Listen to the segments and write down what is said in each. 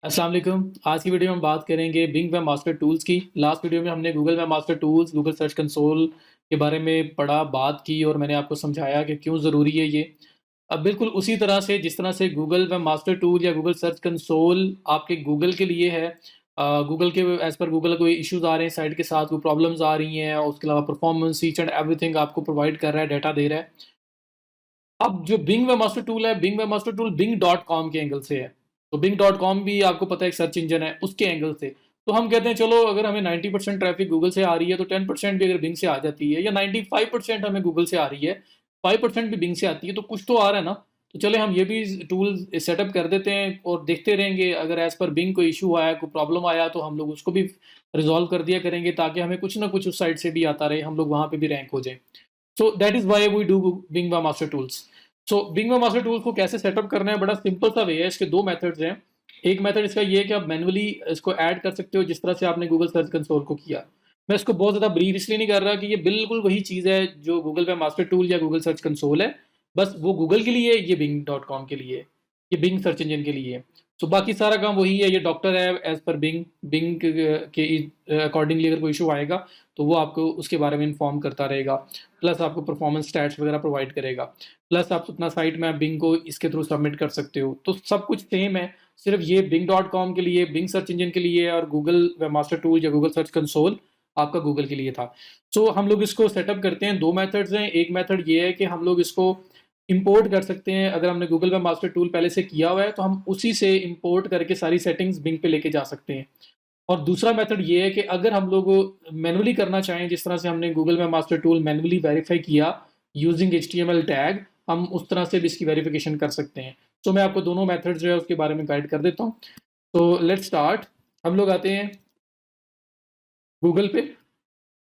अस्सलाम वालेकुम। आज की वीडियो में हम बात करेंगे बिंग वेब मास्टर टूल्स की। लास्ट वीडियो में हमने Google web master tools, Google search console के बारे में पढ़ा, बात की और मैंने आपको समझाया कि क्यों ज़रूरी है ये। अब बिल्कुल उसी तरह से जिस तरह से गूगल वेब मास्टर टूल या गूगल सर्च कंसोल आपके गूगल के लिए है, गूगल के एज़ पर गूगल कोई इश्यूज़ आ रहे हैं साइट के साथ, कोई प्रॉब्लम्स आ रही हैं और उसके अलावा परफॉर्मेंस ईच एंड एवरीथिंग आपको प्रोवाइड कर रहा है, डाटा दे रहा है। अब जो बिंग वेब मास्टर टूल है, Bing web master tool Bing dot com के एंगल से है। तो बिंग डॉट कॉम भी आपको पता है एक सर्च इंजन है, उसके एंगल से। तो हम कहते हैं चलो अगर हमें 90% ट्रैफिक गूगल से आ रही है तो 10% भी अगर बिंग से आ जाती है, या 95% हमें गूगल से आ रही है, 5% भी बिंग से आती है, तो कुछ तो आ रहा है ना। तो चले हम ये भी टूल सेटअप कर देते हैं और देखते रहेंगे, अगर एज पर बिंग कोई इशू आया, कोई प्रॉब्लम आया, तो हम लोग उसको भी रिजॉल्व कर दिया करेंगे, ताकि हमें कुछ ना कुछ उस साइड से भी आता रहे, हम लोग वहां पे भी रैंक हो जाए। So that is why we do Bing master tools. So Bing master tools को कैसे सेटअप करना है, बड़ा सिंपल सा वे है। इसके दो मेथड्स हैं। एक मेथड इसका ये है कि आप मैनुअली इसको ऐड कर सकते हो, जिस तरह से आपने गूगल सर्च कंसोल को किया। मैं इसको बहुत ज़्यादा ब्रीफ इसलिए नहीं कर रहा कि ये बिल्कुल वही चीज़ है जो गूगल पे मास्टर टूल या गूगल सर्च कंसोल है। बस वो गूगल के लिए, ये बिंग डॉट कॉम के लिए, ये बिंग सर्च इंजन के लिए। तो बाकी सारा काम वही है। ये डॉक्टर है एज पर बिंग। बिंग के अकॉर्डिंगली अगर कोई इशू आएगा तो वो आपको उसके बारे में इन्फॉर्म करता रहेगा। प्लस आपको परफॉर्मेंस स्टैट्स वगैरह प्रोवाइड करेगा। प्लस आप अपना साइट में बिंग को इसके थ्रू सबमिट कर सकते हो। तो सब कुछ सेम है। सिर्फ ये बिंग डॉट कॉम के लिए, बिंग सर्च इंजन के लिए, और गूगल वेब मास्टर टूल या गूगल सर्च कंसोल आपका गूगल के लिए था। सो हम लोग इसको सेटअप करते हैं। दो मेथड्स हैं। एक मेथड ये है कि हम लोग इसको इंपोर्ट कर सकते हैं। अगर हमने गूगल वेब मास्टर टूल पहले से किया हुआ है तो हम उसी से इंपोर्ट करके सारी सेटिंग्स बिंग पे लेके जा सकते हैं। और दूसरा मेथड ये है कि अगर हम लोग मैनुअली करना चाहें, जिस तरह से हमने गूगल में मास्टर टूल मैनुअली वेरीफाई किया यूजिंग HTML टैग, हम उस तरह से भी इसकी वेरिफिकेशन कर सकते हैं। तो मैं आपको दोनों मेथड जो है उसके बारे में गाइड कर देता हूँ। तो लेट्स स्टार्ट। हम लोग आते हैं गूगल पे,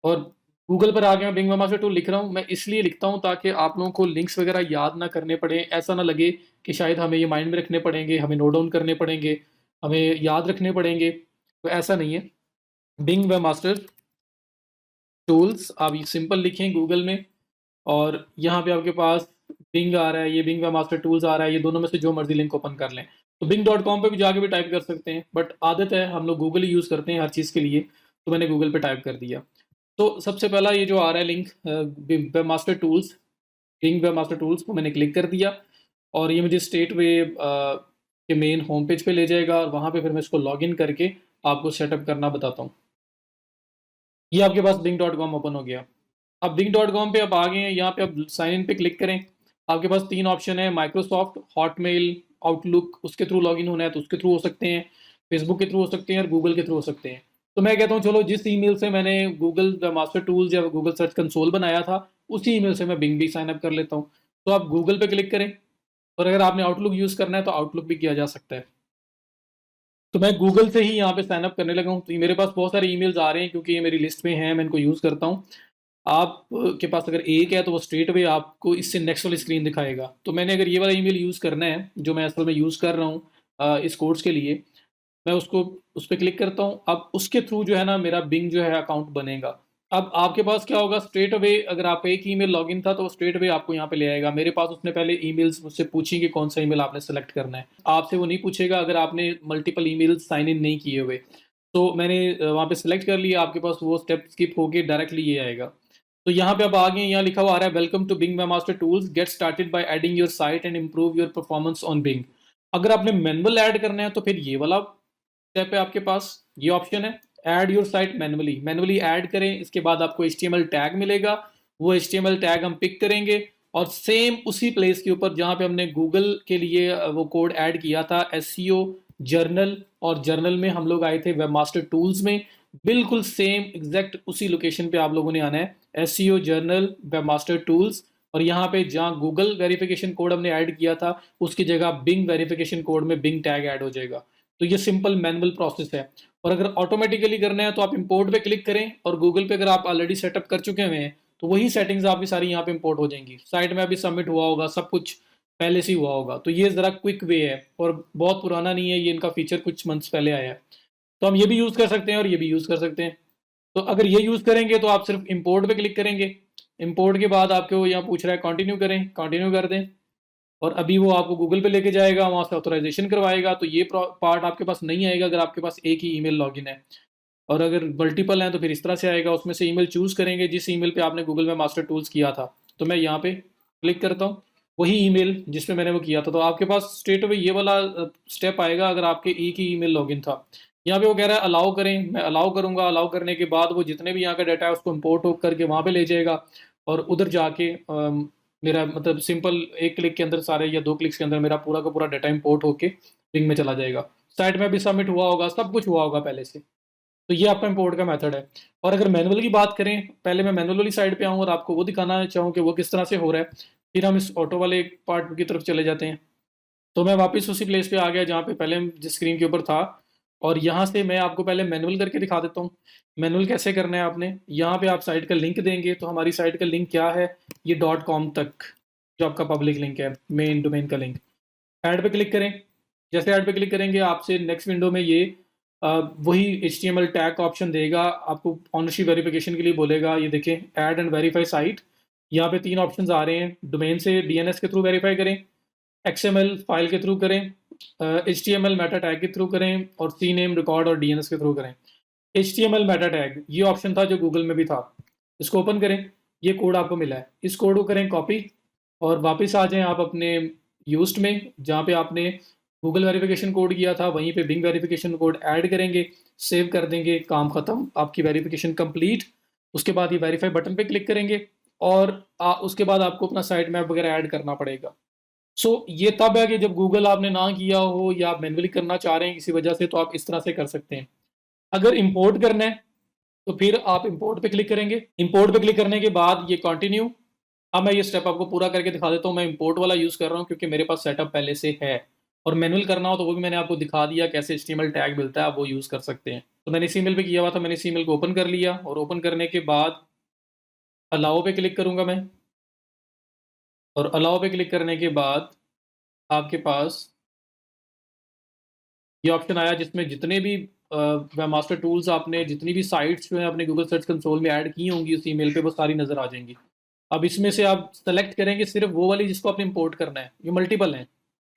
और गूगल पर आ गया। बिंग मास्टर टूल लिख रहा हूँ। मैं इसलिए लिखता हूँ ताकि आप लोगों को लिंक्स वगैरह याद ना करने पड़े। ऐसा ना लगे कि शायद हमें ये माइंड में रखने पड़ेंगे, हमें नोट डाउन करने पड़ेंगे, हमें याद रखने पड़ेंगे। तो ऐसा नहीं है। बिंग वेब मास्टर टूल्स आप ये सिंपल लिखें गूगल में, और यहाँ पे आपके पास बिंग आ रहा है, ये बिंग वेब मास्टर टूल्स आ रहा है। ये दोनों में से जो मर्जी लिंक ओपन कर लें। तो बिंग डॉट कॉम पर भी जाके भी टाइप कर सकते हैं, बट आदत है हम लोग गूगल ही यूज़ करते हैं हर चीज़ के लिए। तो मैंने गूगल पे टाइप कर दिया। तो सबसे पहला ये जो आ रहा है link, web master tools, Bing web master tools को मैंने क्लिक कर दिया, और ये मुझे स्ट्रेट वे के मेन होम पेज पे ले जाएगा, और वहाँ पे फिर मैं इसको लॉग इन करके आपको सेटअप करना बताता हूँ। ये आपके पास बिंग डॉट कॉम ओपन हो गया। अब बिंग डॉट कॉम पे आप आ गए हैं। यहाँ पे आप साइन इन पे क्लिक करें। आपके पास तीन ऑप्शन है, माइक्रोसॉफ्ट, हॉटमेल, आउटलुक। उसके थ्रू लॉगिन होना है तो उसके थ्रू हो सकते हैं, फेसबुक के थ्रू हो सकते हैं, और गूगल के थ्रू हो सकते हैं। तो मैं कहता हूँ चलो जिस ईमेल से मैंने गूगल मास्टर टूल्स या गूगल सर्च कंसोल बनाया था, उसी ईमेल से मैं बिंग भी साइन अप कर लेता हूँ। तो आप गूगल पे क्लिक करें, और अगर आपने आउटलुक यूज़ करना है तो आउटलुक भी किया जा सकता है। तो मैं गूगल से ही यहाँ पे साइन अप करने लगा हूँ। तो ये मेरे पास बहुत सारे ईमेल्स आ रहे हैं क्योंकि ये मेरी लिस्ट में है, मैं इनको यूज़ करता हूँ। आप के पास अगर एक है तो वो स्ट्रेट अवे आपको इससे नेक्स्ट वाली स्क्रीन दिखाएगा। तो मैंने अगर ये वाला ईमेल यूज़ करना है जो मैं असल में यूज़ कर रहा हूँ इस कोर्स के लिए, मैं उसको उस पर क्लिक करता हूँ। अब उसके थ्रू जो है ना मेरा बिंग जो है अकाउंट बनेगा। अब आपके पास क्या होगा, स्ट्रेट अवे अगर आप एक ईमेल लॉगिन था तो स्ट्रेट अवे आपको यहाँ पे ले आएगा। मेरे पास उसने पहले ईमेल्स मुझसे पूछी कि कौन सा ईमेल आपने सेलेक्ट करना है। आपसे वो नहीं पूछेगा अगर आपने मल्टीपल ईमेल साइन इन नहीं किए हुए। तो मैंने वहाँ पे सिलेक्ट कर लिया, आपके पास वो स्टेप स्किप होके डायरेक्टली ये आएगा। तो यहाँ पे आप आ गए, यहाँ लिखा हुआ आ रहा है welcome to Bing master tools, get started by adding your site and improve your performance on Bing. अगर आपने मैनुअल ऐड करना है तो फिर ये वाला स्टेप है आपके पास, ये ऑप्शन है add your site manually. Manually add करें, इसके बाद आपको HTML टैग मिलेगा। वो HTML टैग हम पिक करेंगे, और सेम उसी प्लेस के ऊपर जहां पे हमने गूगल के लिए वो कोड ऐड किया था, SEO जर्नल, और जर्नल में हम लोग आए थे वेब मास्टर टूल्स में, बिल्कुल सेम एग्जैक्ट उसी लोकेशन पे आप लोगों ने आना है। SEO journal, web master tools, और यहाँ पे जहाँ गूगल वेरिफिकेशन कोड हमने ऐड किया था उसकी जगह बिंग वेरिफिकेशन कोड में बिंग टैग ऐड हो जाएगा। तो ये सिंपल मैनुअल प्रोसेस है। और अगर ऑटोमेटिकली करना है तो आप इंपोर्ट पे क्लिक करें, और गूगल पे अगर आप ऑलरेडी सेटअप कर चुके हुए हैं तो वही सेटिंग्स आपकी सारी यहाँ पे इंपोर्ट हो जाएंगी। साइट में अभी सबमिट हुआ होगा, सब कुछ पहले से ही हुआ होगा। तो ये ज़रा क्विक वे है और बहुत पुराना नहीं है, ये इनका फीचर कुछ मंथ्स पहले आया है। तो हम ये भी यूज़ कर सकते हैं और ये भी यूज़ कर सकते हैं। तो अगर ये यूज़ करेंगे तो आप सिर्फ इंपोर्ट पे क्लिक करेंगे। इंपोर्ट के बाद आपको यहाँ पूछ रहा है कंटिन्यू करें, कंटिन्यू कर दें। और अभी वो आपको गूगल पे लेके जाएगा, वहाँ से ऑथराइजेशन करवाएगा। तो ये पार्ट आपके पास नहीं आएगा अगर आपके पास एक ही ईमेल लॉगिन है। और अगर मल्टीपल हैं तो फिर इस तरह से आएगा। उसमें से ईमेल चूज़ करेंगे जिस ईमेल पे आपने गूगल में मास्टर टूल्स किया था। तो मैं यहाँ पे क्लिक करता हूँ वही ईमेल जिसमें मैंने वो किया था। तो आपके पास स्ट्रेट अवे ये वाला स्टेप आएगा अगर आपके एक ही ईमेल लॉगिन था। यहाँ पे वो कह रहा है अलाउ करें, मैं अलाउ करूँगा। अलाउ करने के बाद वो जितने भी यहाँ का डाटा है उसको इम्पोर्ट हो करके वहाँ पे ले जाएगा और उधर जाके मेरा मतलब सिंपल एक क्लिक के अंदर सारे या 2 क्लिक्स के अंदर मेरा पूरा का पूरा डाटा इम्पोर्ट होके बिंग में चला जाएगा। साइट में भी सबमिट हुआ होगा, सब कुछ हुआ होगा पहले से। तो ये आपका इम्पोर्ट का मेथड है। और अगर मैनुअल की बात करें, पहले मैं मैनुअल वाली साइड पे आऊँ और आपको वो दिखाना चाहूँ कि वो किस तरह से हो रहा है, फिर हम इस ऑटो वाले पार्ट की तरफ चले जाते हैं। तो मैं वापस उसी प्लेस पे आ गया जहाँ पे पहले जिस स्क्रीन के ऊपर था। और यहाँ से मैं आपको पहले मैनुअल करके दिखा देता हूँ। मैनुअल कैसे करना है आपने, यहाँ पे आप साइट का लिंक देंगे। तो हमारी साइट का लिंक क्या है, ये .com तक जो आपका पब्लिक लिंक है, मेन डोमेन का लिंक। ऐड पे क्लिक करें। जैसे ऐड पे क्लिक करेंगे आपसे नेक्स्ट विंडो में ये वही HTML टैग का ऑप्शन देगा, आपको ऑनरशिप वेरिफिकेशन के लिए बोलेगा। ये देखें, ऐड एंड वेरीफाई साइट। यहाँ पे 3 ऑप्शंस आ रहे हैं। डोमेन से DNS के थ्रू वेरीफाई करें, XML फाइल के थ्रू करें, HTML मेटा टैग के थ्रू करें और CNAME रिकॉर्ड और DNS के थ्रू करें। HTML मेटा टैग ये ऑप्शन था जो गूगल में भी था। इसको ओपन करें, ये कोड आपको मिला है, इस कोड को करें कॉपी और वापस आ जाएं आप अपने यूज्ड में जहाँ पे आपने गूगल वेरिफिकेशन कोड किया था, वहीं पे बिंग वेरिफिकेशन कोड ऐड करेंगे, सेव कर देंगे, काम खत्म, आपकी वेरिफिकेशन कंप्लीट। उसके बाद ये वेरीफाई बटन पे क्लिक करेंगे और उसके बाद आपको अपना साइट मैप वगैरह ऐड करना पड़ेगा। ये तब है कि जब गूगल आपने ना किया हो या आप मैन्युअली करना चाह रहे हैं किसी वजह से, तो आप इस तरह से कर सकते हैं। अगर इंपोर्ट करना है तो फिर आप इंपोर्ट पे क्लिक करेंगे। इंपोर्ट पे क्लिक करने के बाद ये कंटिन्यू। अब मैं ये स्टेप आपको पूरा करके दिखा देता हूँ। मैं इंपोर्ट वाला यूज़ कर रहा हूँ क्योंकि मेरे पास सेटअप पहले से है। और मैनुअल करना हो तो वो भी मैंने आपको दिखा दिया कैसे HTML टैग मिलता है, आप वो यूज़ कर सकते हैं। तो मैंने इस ईमेल पे किया हुआ था, मैंने इस ईमेल को ओपन कर लिया और ओपन करने के बाद अलाउ पे क्लिक करूँगा मैं। और अलाउ पे क्लिक करने के बाद आपके पास ये ऑप्शन आया जिसमें जितने भी वेबमास्टर टूल्स आपने जितनी भी साइट्स जो है अपने गूगल सर्च कंसोल में ऐड की होंगी उस ईमेल पे, वो सारी नज़र आ जाएंगी। अब इसमें से आप सेलेक्ट करेंगे सिर्फ वो वाली जिसको आपने इंपोर्ट करना है। ये मल्टीपल हैं,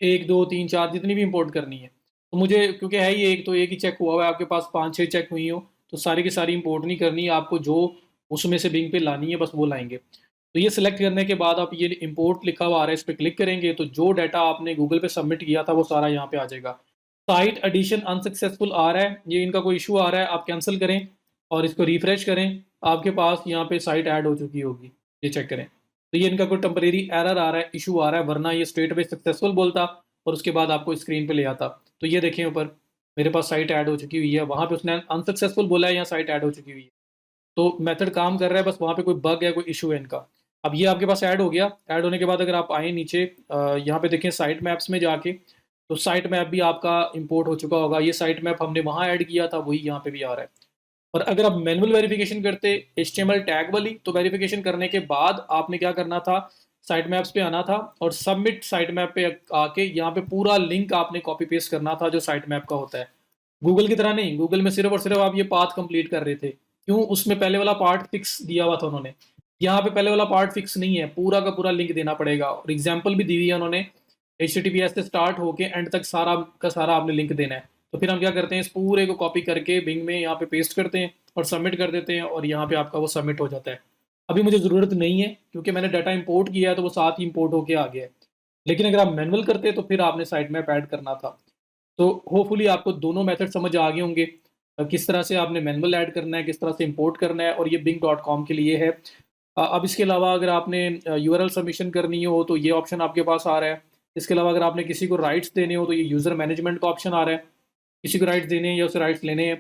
1 2 3 4 जितनी भी इंपोर्ट करनी है। तो मुझे क्योंकि है ही एक, तो एक ही चेक हुआ हुआ है, आपके पास 5 6 चेक हुई हो तो सारी की सारी इंपोर्ट नहीं करनी है आपको, जो उसमें से बिंग पे लानी है बस वो लाएंगे। तो ये सिलेक्ट करने के बाद आप ये इंपोर्ट लिखा हुआ आ रहा है, इस पर क्लिक करेंगे तो जो डाटा आपने गूगल पे सबमिट किया था वो सारा यहाँ पे आ जाएगा। साइट एडिशन अनसक्सेसफुल आ रहा है, ये इनका कोई इशू आ रहा है, आप कैंसिल करें और इसको रिफ्रेश करें। आपके पास यहाँ पे साइट ऐड हो चुकी होगी, ये चेक करें। तो ये इनका कोई टेम्परेरी एरर आ रहा है, इशू आ रहा है, वरना ये स्ट्रेट अवे सक्सेसफुल बोलता और उसके बाद आपको स्क्रीन पे ले आता। तो ये देखें ऊपर मेरे पास साइट ऐड हो चुकी हुई है, वहाँ पे उसने अनसक्सेसफुल बोला है, यहाँ साइट ऐड हो चुकी हुई है। तो मेथड काम कर रहा है, बस वहाँ पे कोई बग है, कोई इशू है इनका। अब ये आपके पास ऐड हो गया। ऐड होने के बाद अगर आप आए नीचे यहाँ पे देखें साइट मैप्स में जाके, तो साइट मैप भी आपका इंपोर्ट हो चुका होगा। ये साइट मैप हमने वहाँ ऐड किया था, वही यहाँ पे भी आ रहा है। और अगर आप मैनुअल वेरिफिकेशन करते HTML टैग वाली, तो वेरिफिकेशन करने के बाद आपने क्या करना था, साइट मैप्स पे आना था और सबमिट साइट मैप पे आके यहाँ पे पूरा लिंक आपने कॉपी पेस्ट करना था जो साइट मैप का होता है। गूगल की तरह नहीं, गूगल में सिर्फ और सिर्फ आप ये पाथ कंप्लीट कर रहे थे, क्यों, उसमें पहले वाला पार्ट फिक्स दिया हुआ था उन्होंने। यहाँ पे पहले वाला पार्ट फिक्स नहीं है, पूरा का पूरा लिंक देना पड़ेगा और एग्जाम्पल भी दी हुई है उन्होंने। HTTPS से स्टार्ट होके एंड तक सारा का सारा आपने लिंक देना है। तो फिर हम क्या करते हैं, इस पूरे को कॉपी करके बिंग में यहाँ पे पेस्ट करते हैं और सबमिट कर देते हैं और यहाँ पे आपका वो सबमिट हो जाता है। अभी मुझे ज़रूरत नहीं है क्योंकि मैंने डाटा इंपोर्ट किया है तो वो साथ ही इंपोर्ट होके आ गया है। लेकिन अगर आप मैनुअल करते तो फिर आपने साइट मैप ऐड करना था। तो होपफुली आपको दोनों मेथड समझ आ गए होंगे, किस तरह से आपने मैनुअल ऐड करना है, किस तरह से इंपोर्ट करना है। और ये bing.com के लिए है। अब इसके अलावा अगर आपने URL सबमिशन करनी हो तो ये ऑप्शन आपके पास आ रहा है। इसके अलावा अगर आपने किसी को राइट्स देने हो तो ये यूज़र मैनेजमेंट का ऑप्शन आ रहा है। किसी को राइट्स देने हैं या उसे राइट्स लेने हैं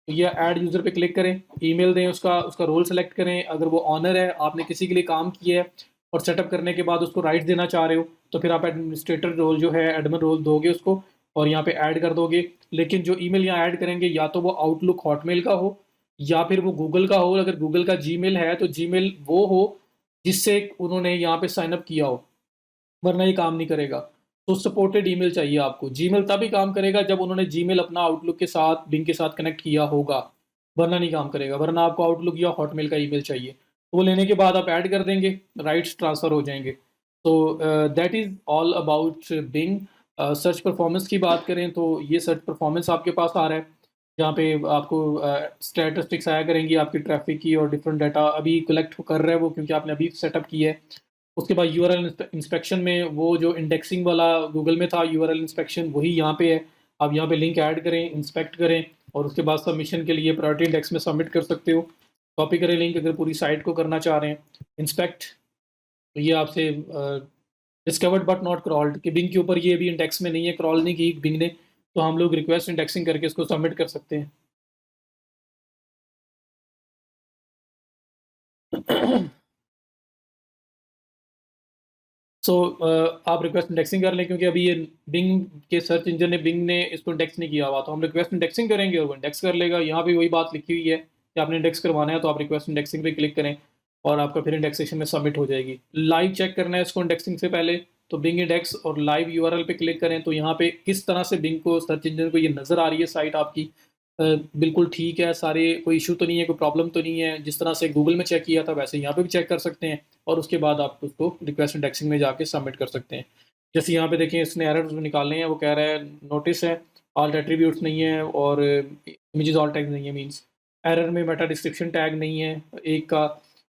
तो ये ऐड यूज़र पे क्लिक करें, ईमेल दें, उसका उसका रोल सेलेक्ट करें। अगर वो ऑनर है, आपने किसी के लिए काम किया है और सेटअप करने के बाद उसको राइट्स देना चाह रहे हो, तो फिर आप एडमिनिस्ट्रेटर रोल जो है, एडमिन रोल दोगे उसको और यहाँ पे ऐड कर दोगे। लेकिन जो ईमेल यहाँ ऐड करेंगे या तो वो आउटलुक हॉटमेल का हो या फिर वो गूगल का हो। अगर गूगल का जीमेल है तो जीमेल वो हो जिससे उन्होंने यहाँ पे साइन अप किया हो, वरना ये काम नहीं करेगा। तो सपोर्टेड ईमेल चाहिए आपको। जीमेल तभी काम करेगा जब उन्होंने जीमेल अपना आउटलुक के साथ, बिंग के साथ कनेक्ट किया होगा, वरना नहीं काम करेगा। वरना आपको आउटलुक या हॉटमेल का ईमेल चाहिए। तो वो लेने के बाद आप ऐड कर देंगे, राइट्स ट्रांसफ़र हो जाएंगे। तो that is all about being. Search performance की बात करें तो ये सर्च परफॉर्मेंस आपके पास आ रहा है, जहाँ पे आपको स्टैटिस्टिक्स आया करेंगी आपकी ट्रैफिक की, और डिफरेंट डाटा अभी कलेक्ट कर रहा है वो, क्योंकि आपने अभी सेटअप किया है। उसके बाद यूआरएल इंस्पेक्शन में वो जो इंडेक्सिंग वाला गूगल में था यूआरएल इंस्पेक्शन, वही यहाँ पे है। आप यहाँ पे लिंक ऐड करें, इंस्पेक्ट करें, और उसके बाद सबमिशन के लिए प्रायोरिटी इंडेक्स में सबमिट कर सकते हो। कॉपी करें लिंक अगर पूरी साइट को करना चाह रहे हैं। इंस्पेक्ट, तो ये आपसे डिस्कवर्ड बट नॉट क्रॉल्ड, कि बिंग के ऊपर ये भी इंडेक्स में नहीं है, क्रॉल नहीं की बिंग ने, तो हम लोग रिक्वेस्ट इंडेक्सिंग करके इसको सबमिट कर सकते हैं। सो आप रिक्वेस्ट इंडेक्सिंग कर लें, क्योंकि अभी ये बिंग के सर्च इंजन ने, बिंग ने इसको इंडेक्स नहीं किया हुआ, तो हम रिक्वेस्ट इंडेक्सिंग करेंगे और वो इंडेक्स कर लेगा। यहाँ पे वही बात लिखी हुई है कि आपने इंडेक्स करवाना है, तो आप रिक्वेस्ट इंडेक्सिंग पे क्लिक करें और आपका फिर इंडेक्सेशन में सबमिट हो जाएगी। लाइव चेक करना है इसको इंडेक्सिंग से पहले, तो बिंग इंडेक्स और लाइव यूआरएल पे क्लिक करें, तो यहाँ पे किस तरह से बिंग को, सर्च इंजन को ये नज़र आ रही है साइट आपकी, बिल्कुल ठीक है, सारे कोई इशू तो नहीं है, कोई प्रॉब्लम तो नहीं है। जिस तरह से गूगल में चेक किया था वैसे यहाँ पे भी चेक कर सकते हैं, और उसके बाद आप उसको रिक्वेस्ट इंडेक्सिंग में जाके सबमिट कर सकते हैं। जैसे यहाँ पे देखें, इसने एरर्स निकालने हैं, वो कह रहा है नोटिस है ऑल एट्रीब्यूट्स नहीं है, और इमेजेस ऑल टैग नहीं है, मींस एरर में मेटा डिस्क्रिप्शन टैग नहीं है एक का,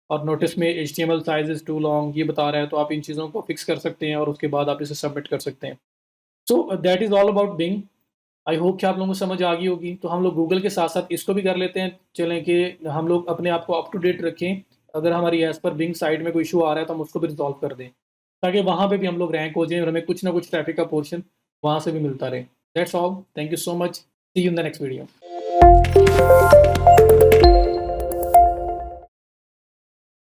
और नोटिस में HTML size is too long ये बता रहा है। तो आप इन चीज़ों को फिक्स कर सकते हैं और उसके बाद आप इसे सबमिट कर सकते हैं। So that is all about being. I hope कि आप लोगों को समझ आ गई होगी। तो हम लोग गूगल के साथ-साथ इसको भी कर लेते हैं। चलें कि हम लोग अपने आप को अप टू डेट रखें। अगर हमारी एज़ पर बिंग साइट में कोई इश्यू आ रहा है तो हम उसको भी रिज़ॉल्व कर दें, ताकि वहाँ पे भी हम लोग रैंक हो जाएँ और हमें कुछ ना कुछ ट्रैफ़िक का पोर्शन वहाँ से भी मिलता रहे। That's all. Thank you so much. See you in the next video.